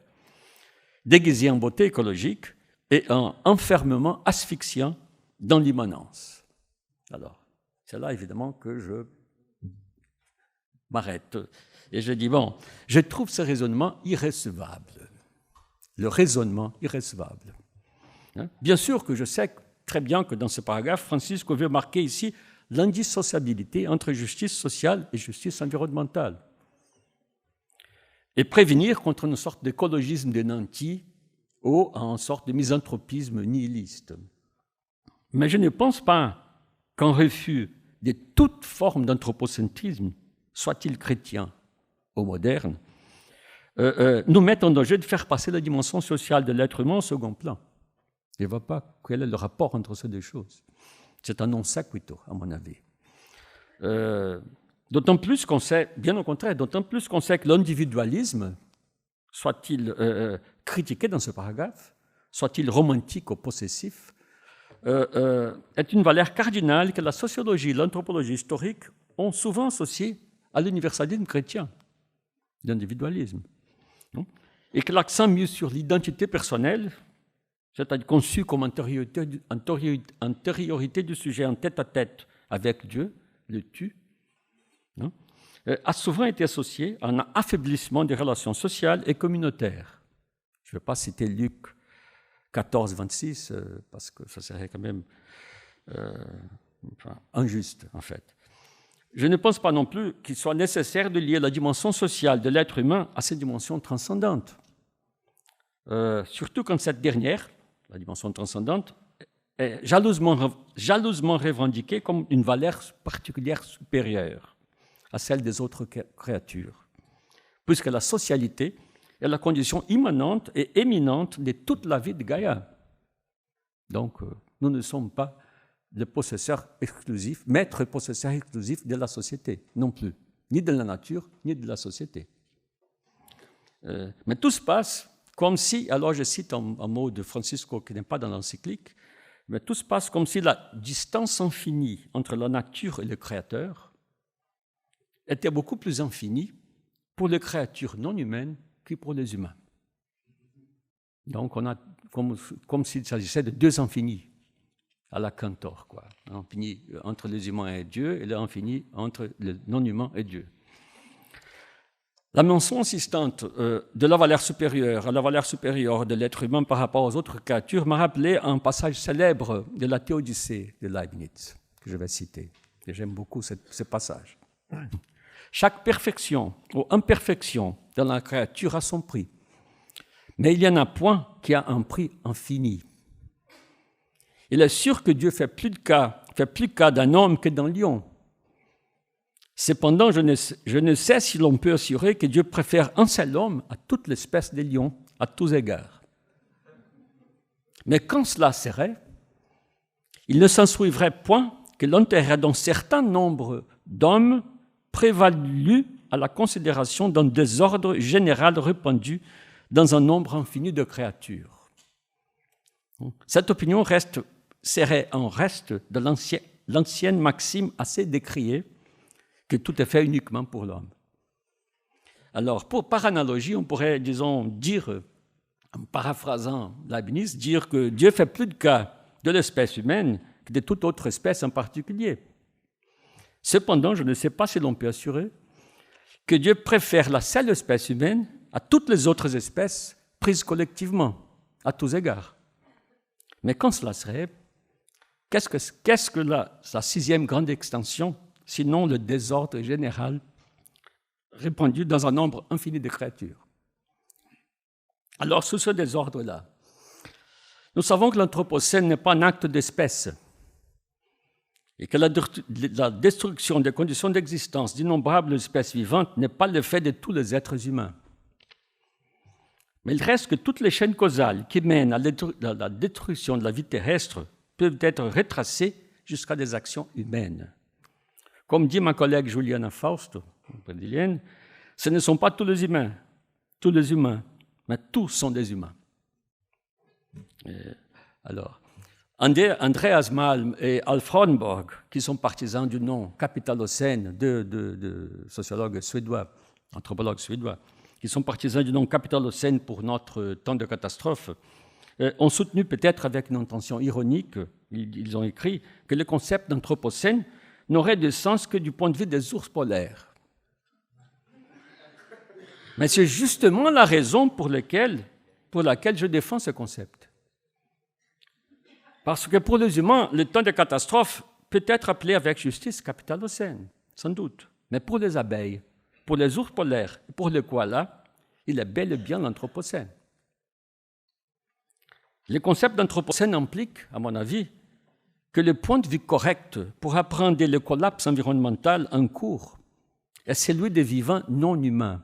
déguisé en beauté écologique et un enfermement asphyxiant dans l'immanence. Alors, c'est là évidemment que je m'arrête et je dis, bon, je trouve ce raisonnement irrécevable. Le raisonnement irrécevable. Bien sûr que je sais très bien que dans ce paragraphe, Francisco veut marquer ici l'indissociabilité entre justice sociale et justice environnementale et prévenir contre une sorte d'écologisme des nantis ou une sorte de misanthropisme nihiliste. Mais je ne pense pas qu'en refus de toute forme d'anthropocentrisme, soit-il chrétien ou moderne, nous mette en danger de faire passer la dimension sociale de l'être humain au second plan. Je ne vois pas quel est le rapport entre ces deux choses. C'est un non sequitur, à mon avis. D'autant plus qu'on sait, bien au contraire, d'autant plus qu'on sait que l'individualisme, soit-il critiqué dans ce paragraphe, soit-il romantique ou possessif, est une valeur cardinale que la sociologie et l'anthropologie historique ont souvent associée à l'universalisme chrétien, l'individualisme. Et que l'accent mis sur l'identité personnelle, c'est-à-dire conçue comme antériorité du sujet en tête-à-tête avec Dieu, le tu, a souvent été associé à un affaiblissement des relations sociales et communautaires. Je ne vais pas citer Luc 14, 26, parce que ça serait quand même injuste, en fait. Je ne pense pas non plus qu'il soit nécessaire de lier la dimension sociale de l'être humain à cette dimension transcendante. Surtout quand cette dernière, la dimension transcendante, est jalousement revendiquée comme une valeur particulière supérieure à celle des autres créatures. puisque la socialité est la condition immanente et éminente de toute la vie de Gaïa. Donc, nous ne sommes pas le possesseur exclusif, maître possesseur exclusif de la société, non plus, ni de la nature, ni de la société. Mais tout se passe comme si, alors je cite un mot de Francisco qui n'est pas dans l'encyclique, mais tout se passe comme si la distance infinie entre la nature et le Créateur était beaucoup plus infinie pour les créatures non humaines que pour les humains. Donc on a comme s'il s'agissait de deux infinis à la Cantor, quoi. L'infini entre les humains et Dieu et l'infini entre les non-humains et Dieu. La mention insistante de la valeur supérieure à la valeur supérieure de l'être humain par rapport aux autres créatures m'a rappelé un passage célèbre de la Théodicée de Leibniz, que je vais citer. Et j'aime beaucoup ce passage. Chaque perfection ou imperfection dans la créature a son prix, mais il y en a point qui a un prix infini. Il est sûr que Dieu fait plus cas d'un homme que d'un lion. Cependant, je ne sais si l'on peut assurer que Dieu préfère un seul homme à toute l'espèce des lions, à tous égards. Mais quand cela serait, il ne s'ensuivrait point que l'intérêt d'un certain nombre d'hommes prévalut à la considération d'un désordre général répandu dans un nombre infini de créatures. Cette opinion serait un reste de l'ancienne maxime assez décriée que tout est fait uniquement pour l'homme. Alors, par analogie, on pourrait, disons, dire, en paraphrasant Leibniz, dire que Dieu fait plus de cas de l'espèce humaine que de toute autre espèce en particulier. Cependant, je ne sais pas si l'on peut assurer que Dieu préfère la seule espèce humaine à toutes les autres espèces prises collectivement, à tous égards. Mais quand cela serait, qu'est-ce que sa sixième grande extension, sinon le désordre général répandu dans un nombre infini de créatures? Alors, sous ce désordre-là, nous savons que l'Anthropocène n'est pas un acte d'espèce et que la destruction des conditions d'existence d'innombrables espèces vivantes n'est pas le fait de tous les êtres humains. Mais il reste que toutes les chaînes causales qui mènent à la destruction de la vie terrestre peuvent être retracées jusqu'à des actions humaines. Comme dit ma collègue Juliana Fausto, brésilienne, ce ne sont pas tous les humains, mais tous sont des humains. Alors, Andreas Malm et Alf Rodenborg, qui sont partisans du nom capitalocène de sociologues suédois, anthropologues suédois, qui sont partisans du nom capitalocène pour notre temps de catastrophe, ont soutenu peut-être avec une intention ironique, ils ont écrit que le concept d'anthropocène n'aurait de sens que du point de vue des ours polaires. Mais c'est justement la raison pour laquelle je défends ce concept. Parce que pour les humains, le temps de catastrophe peut être appelé avec justice capitalocène, sans doute. Mais pour les abeilles, pour les ours polaires et pour les koalas, il est bel et bien l'anthropocène. Le concept d'anthropocène implique, à mon avis, que le point de vue correct pour apprendre le collapse environnemental en cours est celui des vivants non humains.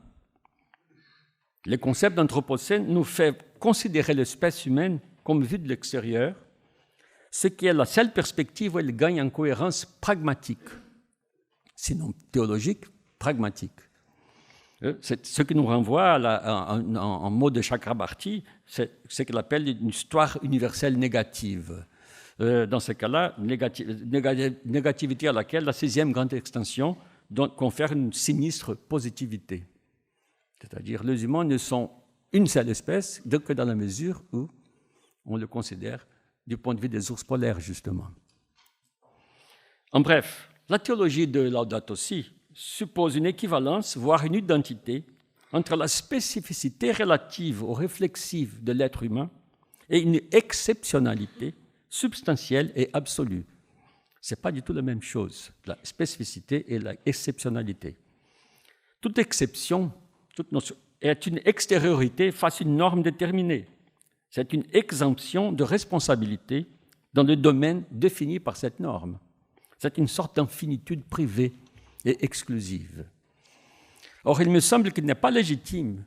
Le concept d'anthropocène nous fait considérer l'espèce humaine comme vue de l'extérieur, ce qui est la seule perspective où elle gagne en cohérence pragmatique, sinon théologique, pragmatique. C'est ce qui nous renvoie à un mot de Chakrabarty, c'est ce qu'il appelle une histoire universelle négative. Dans ce cas-là, négativité à laquelle la sixième grande extension confère une sinistre positivité. C'est-à-dire, les humains ne sont une seule espèce que dans la mesure où on le considère du point de vue des ours polaires, justement. En bref, la théologie de Laudato Si suppose une équivalence, voire une identité, entre la spécificité relative ou réflexive de l'être humain et une exceptionnalité substantielle et absolue. Ce n'est pas du tout la même chose, la spécificité et l'exceptionnalité. Toute exception est une extériorité face à une norme déterminée. C'est une exemption de responsabilité dans le domaine défini par cette norme. C'est une sorte d'infinitude privée et exclusive. Or, il me semble qu'il n'est pas légitime,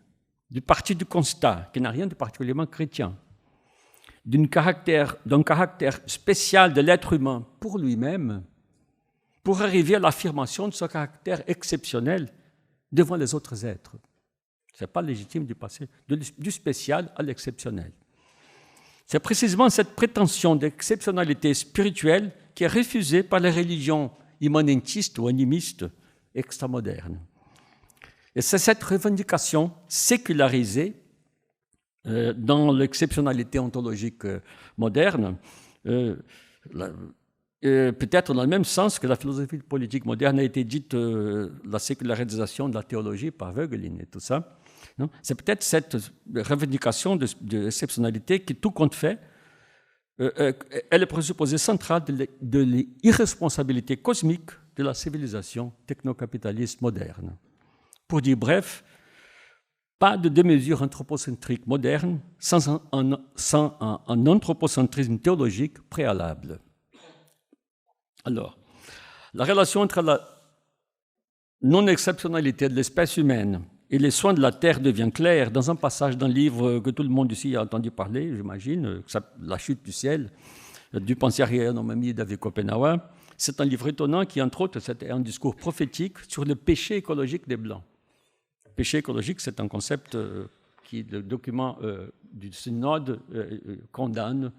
du parti du constat, qui n'a rien de particulièrement chrétien, d'un caractère spécial de l'être humain pour lui-même, pour arriver à l'affirmation de ce caractère exceptionnel devant les autres êtres. Ce n'est pas légitime de passer du spécial à l'exceptionnel. C'est précisément cette prétention d'exceptionnalité spirituelle qui est refusée par les religions immanentistes ou animistes extramodernes. Et c'est cette revendication sécularisée dans l'exceptionnalité ontologique moderne, peut-être dans le même sens que la philosophie politique moderne a été dite la sécularisation de la théologie par Voegelin et tout ça. C'est peut-être cette revendication d'exceptionnalité qui, tout compte fait, est le présupposé central de l'irresponsabilité cosmique de la civilisation technocapitaliste moderne. Pour dire bref, pas de démesure anthropocentrique moderne sans un anthropocentrisme théologique préalable. Alors, la relation entre la non-exceptionnalité de l'espèce humaine et les soins de la Terre devient claire dans un passage d'un livre que tout le monde ici a entendu parler, j'imagine, La chute du ciel, du pensier anomie David Kopenawa. C'est un livre étonnant qui, entre autres, c'était un discours prophétique sur le péché écologique des Blancs. Le péché écologique, c'est un concept qui le document du synode condamne.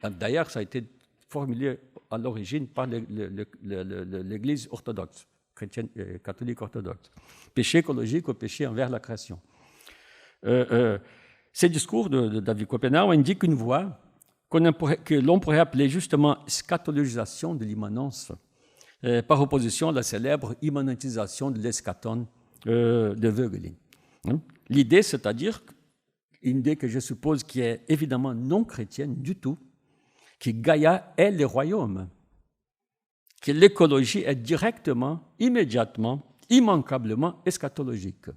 D'ailleurs, ça a été formulé à l'origine par l'Église orthodoxe, chrétienne, catholique orthodoxe. Péché écologique ou péché envers la création. Ces discours de David Kopenawa indiquent une voie que l'on pourrait appeler justement scatologisation de l'immanence, par opposition à la célèbre immanentisation de l'eschaton de Voegelin. L'idée, c'est-à-dire, une idée que je suppose qui est évidemment non chrétienne du tout, que Gaïa est le royaume, que l'écologie est directement, immédiatement, immanquablement eschatologique.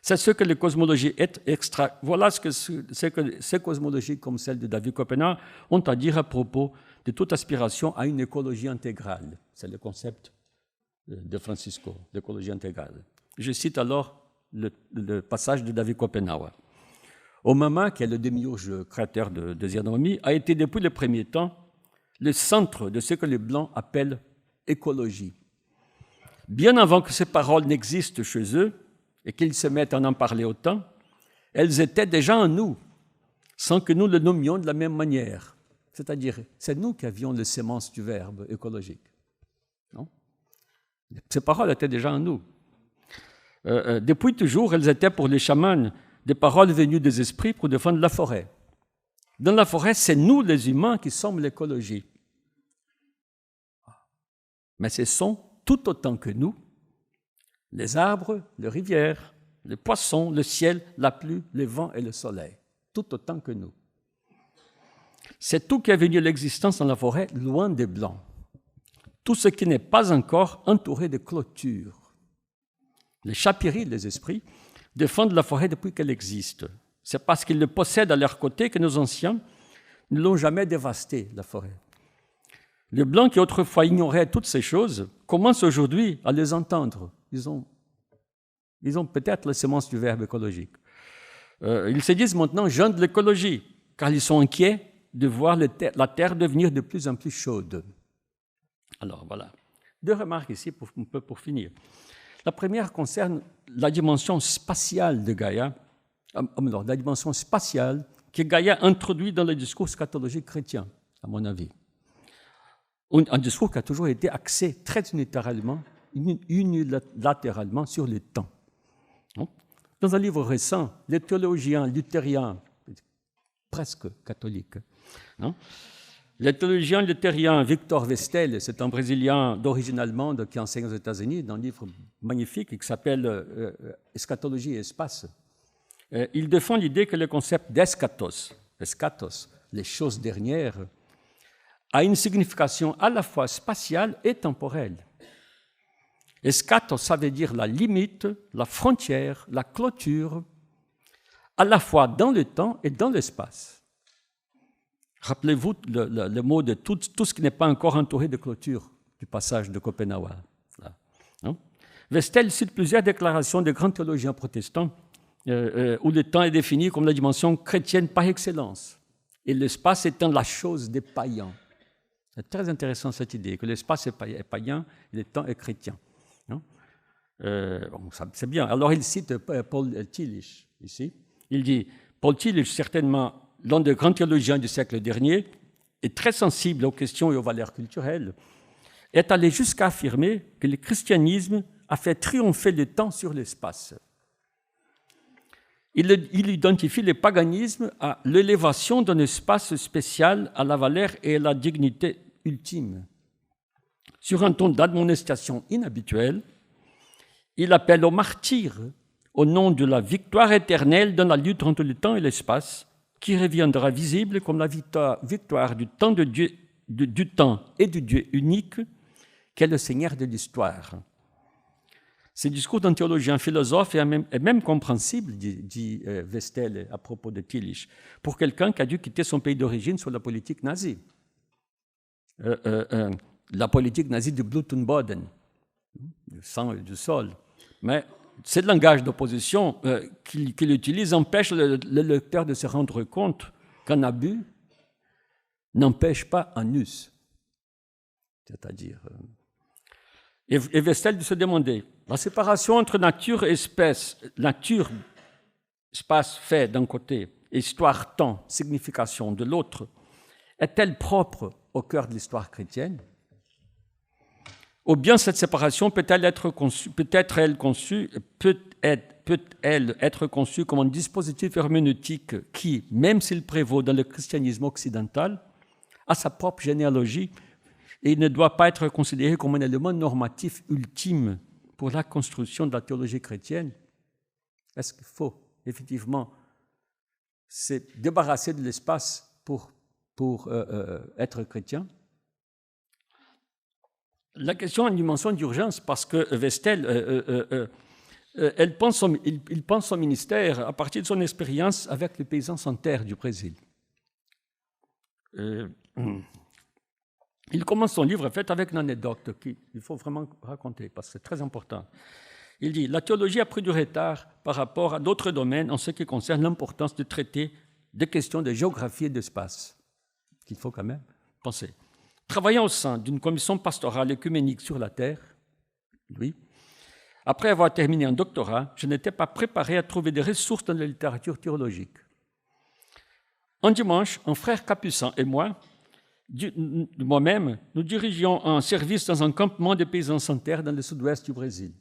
C'est ce que la cosmologie est extra. Voilà ce que ces cosmologies comme celle de David Kopenawa ont à dire à propos de toute aspiration à une écologie intégrale. C'est le concept de Francisco, l'écologie intégrale. Je cite alors le passage de David Kopenawa. Omama, qui est le démiurge créateur de Zionomie, a été depuis le premier temps le centre de ce que les Blancs appellent écologie. Bien avant que ces paroles n'existent chez eux et qu'ils se mettent à en parler autant, elles étaient déjà en nous, sans que nous le nommions de la même manière. C'est-à-dire, c'est nous qui avions les semences du verbe écologique. Non ? Ces paroles étaient déjà en nous. Depuis toujours, elles étaient pour les chamans des paroles venues des esprits pour défendre la forêt. Dans la forêt, c'est nous, les humains, qui sommes l'écologie. Mais ce sont, tout autant que nous, les arbres, les rivières, les poissons, le ciel, la pluie, le vent et le soleil. Tout autant que nous. C'est tout qui est venu à l'existence dans la forêt, loin des Blancs. Tout ce qui n'est pas encore entouré de clôtures. Les chapiris, les esprits, défendent la forêt depuis qu'elle existe. C'est parce qu'ils le possèdent à leur côté que nos anciens ne l'ont jamais dévastée, la forêt. Les Blancs qui autrefois ignoraient toutes ces choses commencent aujourd'hui à les entendre. Ils ont peut-être la semence du verbe écologique. Ils se disent maintenant gens de l'écologie, car ils sont inquiets de voir la Terre devenir de plus en plus chaude. Alors voilà, 2 remarques ici pour finir. La première concerne la dimension spatiale de Gaïa, la dimension spatiale que Gaïa introduit dans le discours scatologique chrétien, à mon avis. Un discours qui a toujours été axé très unilatéralement sur le temps. Dans un livre récent, les théologiens luthériens, presque catholiques, le théologien luthérien Victor Vestel, c'est un Brésilien d'origine allemande qui enseigne aux États-Unis, dans un livre magnifique qui s'appelle Eschatologie et espace. Il défend l'idée que le concept d'eschatos, les choses dernières, a une signification à la fois spatiale et temporelle. Eschatos, ça veut dire la limite, la frontière, la clôture, à la fois dans le temps et dans l'espace. Rappelez-vous le mot de tout ce qui n'est pas encore entouré de clôture du passage de Kopenawa. Vestel cite plusieurs déclarations de grands théologiens protestants où le temps est défini comme la dimension chrétienne par excellence et l'espace étant la chose des païens. C'est très intéressant cette idée, que l'espace est païen et le temps est chrétien. Bon, c'est bien. Alors il cite Paul Tillich ici. Il dit, Paul Tillich, certainement l'un des grands théologiens du siècle dernier, est très sensible aux questions et aux valeurs culturelles, est allé jusqu'à affirmer que le christianisme a fait triompher le temps sur l'espace. Il identifie le paganisme à l'élévation d'un espace spécial à la valeur et à la dignité ultime. Sur un ton d'admonestation inhabituelle, il appelle au martyr au nom de la victoire éternelle dans la lutte entre le temps et l'espace, qui reviendra visible comme la victoire du temps de Dieu, du temps et du Dieu unique, qu'est le Seigneur de l'histoire. Ce discours d'un théologien philosophe est même compréhensible, dit Vestel à propos de Tillich, pour quelqu'un qui a dû quitter son pays d'origine sur la politique nazie. La politique nazie du Blut-und-Boden, du sang et du sol. Mais ce langage d'opposition qu'il utilise empêche le lecteur de se rendre compte qu'un abus n'empêche pas un us. C'est-à-dire... Et Vestel de se demander, la séparation entre nature et espèce, nature, espace, fait d'un côté, histoire, temps, signification de l'autre, est-elle propre au cœur de l'histoire chrétienne? Ou bien cette séparation peut-elle être conçue comme un dispositif herméneutique qui, même s'il prévaut dans le christianisme occidental, a sa propre généalogie et il ne doit pas être considéré comme un élément normatif ultime pour la construction de la théologie chrétienne? Est-ce qu'il faut effectivement se débarrasser de l'espace pour être chrétien? La question a une dimension d'urgence parce que Vestel, il pense son ministère à partir de son expérience avec les paysans sans terre du Brésil. Il commence son livre en fait avec une anecdote qu'il faut vraiment raconter parce que c'est très important. Il dit « La théologie a pris du retard par rapport à d'autres domaines en ce qui concerne l'importance de traiter des questions de géographie et d'espace. » Qu'il faut quand même penser. Travaillant au sein d'une commission pastorale œcuménique sur la terre, lui, après avoir terminé un doctorat, je n'étais pas préparé à trouver des ressources dans la littérature théologique. Un dimanche, un frère capucin et moi-même, nous dirigions un service dans un campement de paysans sans terre dans le sud-ouest du Brésil.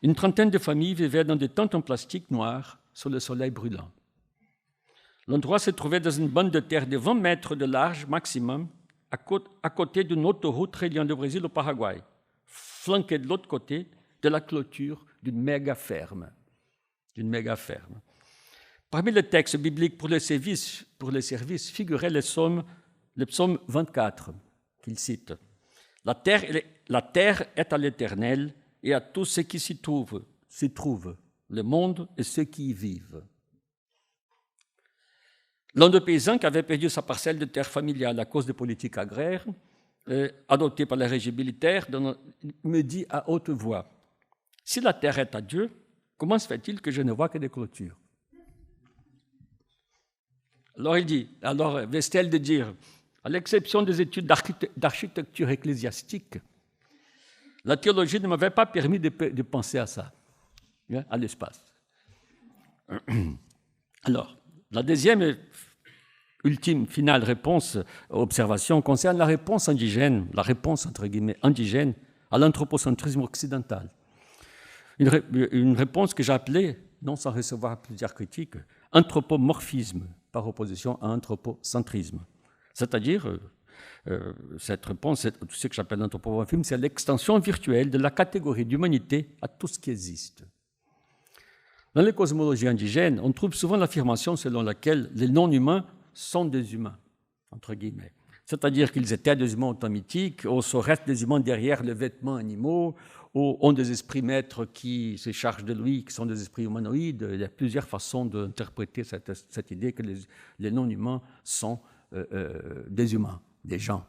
Une trentaine de familles vivaient dans des tentes en plastique noir sous le soleil brûlant. L'endroit se trouvait dans une bande de terre de 20 mètres de large maximum, à côté d'une autoroute reliant le Brésil au Paraguay, flanqué de l'autre côté de la clôture d'une méga ferme. Parmi les textes bibliques pour les services figurait le psaume 24 qu'il cite. La terre est à l'Éternel et à tout ce qui s'y trouve, le monde et ceux qui y vivent. L'un des paysans qui avait perdu sa parcelle de terre familiale à cause des politiques agraires, adoptées par les régimes militaires, me dit à haute voix, « Si la terre est à Dieu, comment se fait-il que je ne vois que des clôtures ?» Alors Vestel de dire, à l'exception des études d'architecture ecclésiastique, la théologie ne m'avait pas permis de penser à ça, à l'espace. Alors, la deuxième et ultime, finale réponse, observation, concerne la réponse indigène, la réponse entre guillemets indigène à l'anthropocentrisme occidental. Une réponse que j'ai appelée, non sans recevoir plusieurs critiques, anthropomorphisme par opposition à anthropocentrisme. C'est-à-dire, cette réponse, tout ce que j'appelle l'anthropomorphisme, c'est l'extension virtuelle de la catégorie d'humanité à tout ce qui existe. Dans les cosmologies indigènes, on trouve souvent l'affirmation selon laquelle les non-humains sont des humains, entre guillemets. C'est-à-dire qu'ils étaient des humains au temps mythique, ou restent des humains derrière les vêtements animaux, ou ont des esprits maîtres qui se chargent de lui, qui sont des esprits humanoïdes. Il y a plusieurs façons d'interpréter cette idée que les non-humains sont des humains, des gens.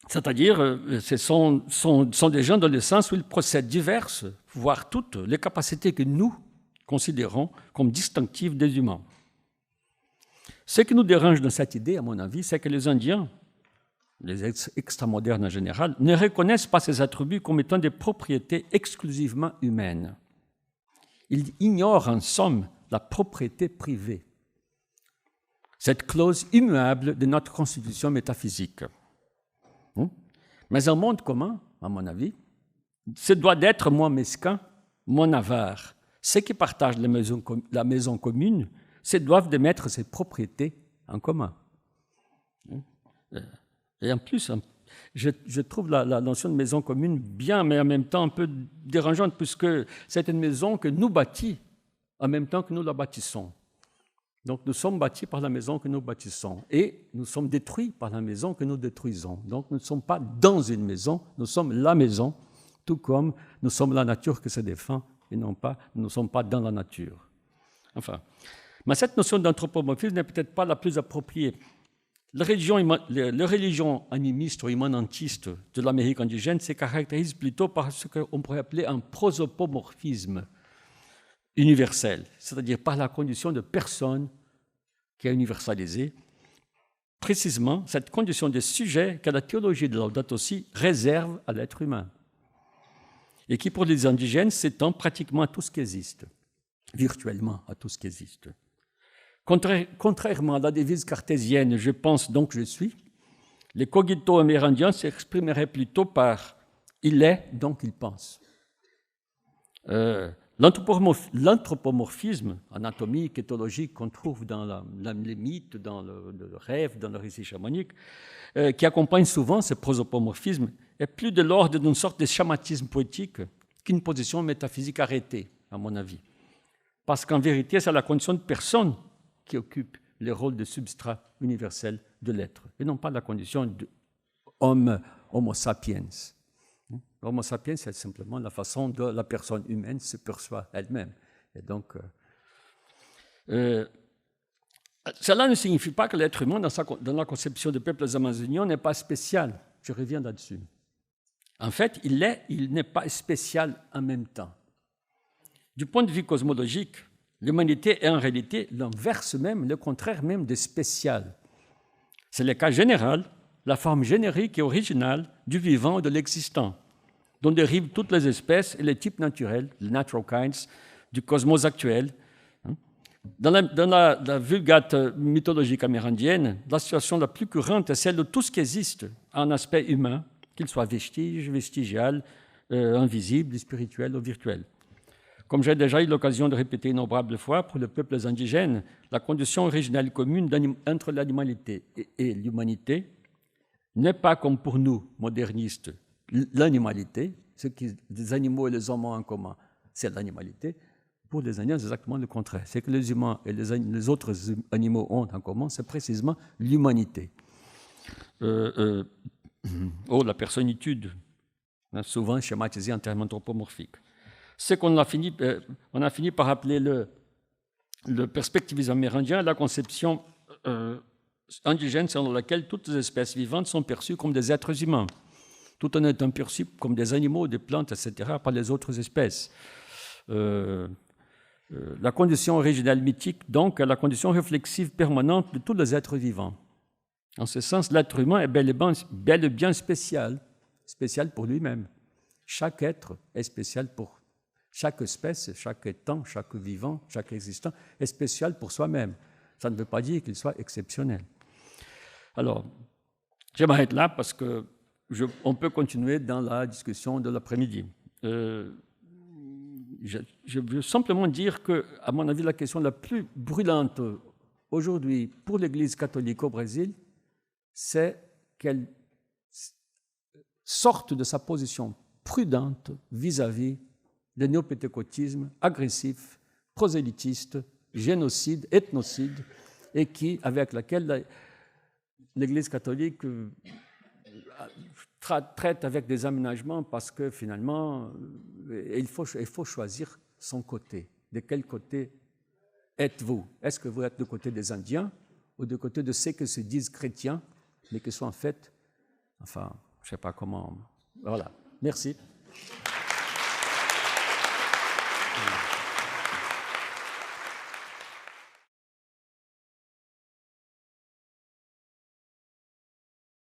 C'est-à-dire, ce sont des gens dans le sens où ils possèdent diverses, voire toutes, les capacités que nous considérons comme distinctives des humains. Ce qui nous dérange dans cette idée, à mon avis, c'est que les Indiens, les extramodernes en général, ne reconnaissent pas ces attributs comme étant des propriétés exclusivement humaines. Ils ignorent en somme la propriété privée, cette clause immuable de notre constitution métaphysique. Mais un monde commun, à mon avis, ce doit être moins mesquin, moins avare. Ceux qui partagent la maison commune, se doivent de mettre ces propriétés en commun. Et en plus, je trouve la notion de maison commune bien, mais en même temps un peu dérangeante, puisque c'est une maison que nous bâtissons en même temps que nous la bâtissons. Donc nous sommes bâtis par la maison que nous bâtissons et nous sommes détruits par la maison que nous détruisons. Donc nous ne sommes pas dans une maison, nous sommes la maison, tout comme nous sommes la nature que se défend et non pas, nous ne sommes pas dans la nature. Enfin, mais cette notion d'anthropomorphisme n'est peut-être pas la plus appropriée. Les religions animistes ou immanentistes de l'Amérique indigène se caractérisent plutôt par ce qu'on pourrait appeler un prosopomorphisme universel, c'est-à-dire par la condition de personne qui est universalisée, précisément cette condition de sujet que la théologie de Laudato Si réserve à l'être humain et qui, pour les indigènes, s'étend pratiquement à tout ce qui existe, virtuellement à tout ce qui existe. Contrairement à la devise cartésienne « je pense donc je suis », les cogito amérindiens s'exprimeraient plutôt par « il est donc il pense ». L'anthropomorphisme anatomique, éthologique qu'on trouve dans les mythes, dans le rêve, dans le récit chamanique, qui accompagne souvent ce prosopomorphisme, est plus de l'ordre d'une sorte de schématisme poétique qu'une position métaphysique arrêtée, à mon avis. Parce qu'en vérité, c'est la condition de personne qui occupe le rôle de substrat universel de l'être, et non pas la condition d'homo sapiens. L'homo sapiens, c'est simplement la façon dont la personne humaine se perçoit elle-même. Et donc, cela ne signifie pas que l'être humain, dans la conception des peuples amazoniens, n'est pas spécial. Je reviens là-dessus. En fait, il n'est pas spécial en même temps. Du point de vue cosmologique, l'humanité est en réalité l'inverse même, le contraire même de spécial. C'est le cas général, la forme générique et originale du vivant et de l'existant, dont dérivent toutes les espèces et les types naturels, les natural kinds, du cosmos actuel. Dans la vulgate mythologique amérindienne, la situation la plus courante est celle de tout ce qui existe a un aspect humain, qu'il soit vestige, vestigial, invisible, spirituel ou virtuel. Comme j'ai déjà eu l'occasion de répéter innombrables fois, pour les peuples indigènes, la condition originelle commune entre l'animalité et l'humanité n'est pas comme pour nous, modernistes, l'animalité, ce que les animaux et les hommes ont en commun, c'est l'animalité. Pour les Indiens, c'est exactement le contraire. Ce que les humains et les autres animaux ont en commun, c'est précisément l'humanité. La personnitude, souvent schématisée en termes anthropomorphiques. Ce qu'on a fini par appeler le perspectivisme amérindien, la conception indigène selon laquelle toutes les espèces vivantes sont perçues comme des êtres humains, tout en étant perçues comme des animaux, des plantes, etc., par les autres espèces. La condition originelle mythique, donc, est la condition réflexive permanente de tous les êtres vivants. En ce sens, l'être humain est bel et bien spécial pour lui-même. Chaque être est spécial pour chaque espèce, chaque étant, chaque vivant, chaque existant est spécial pour soi-même. Ça ne veut pas dire qu'il soit exceptionnel. Alors, je m'arrête là parce qu'on peut continuer dans la discussion de l'après-midi. Je veux simplement dire que, à mon avis, la question la plus brûlante aujourd'hui pour l'Église catholique au Brésil, c'est qu'elle sorte de sa position prudente vis-à-vis le néopéntecôtisme agressif, prosélytiste, génocide, ethnocide, et avec laquelle l'Église catholique traite avec des aménagements parce que finalement, il faut choisir son côté. De quel côté êtes-vous? Est-ce que vous êtes du côté des Indiens ou du côté de ceux qui se disent chrétiens, mais qui sont en fait je ne sais pas comment. Voilà. Merci.